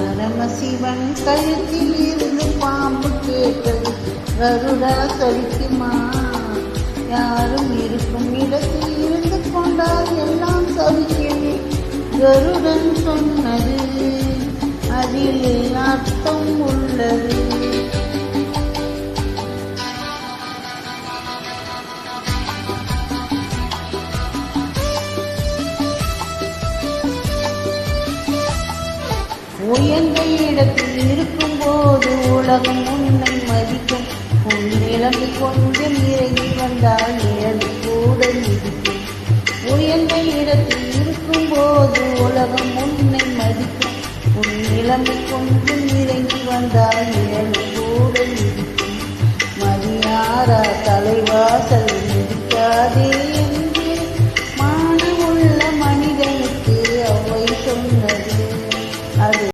பரமசிவன் கழுத்தில் இருந்து பாம்பு கேட்டது கருடா சலிக்குமா? யாரும் இருக்கும் இடத்தில் இருந்து கொண்டால் எல்லாம் சலிக்குமே. கருடன் சொன்னது அதில் அர்த்தம் உள்ளது. உயர்ந்த இடத்தில் இருக்கும் போது உலகம் உன்னை மதிக்கும். உன் நிலைமை கொஞ்சம் இறங்கி வந்தால் நிழல் கூட இருக்கும். உயர்ந்த இடத்தில் இருக்கும் போது உலகம் உன்னை மதிக்கும். உன் நிலைமை கொஞ்சம் இறங்கி வந்தால் நிழல் கூட இருக்கும். மதியாரா தலைவாசல் மிதிக்காதே.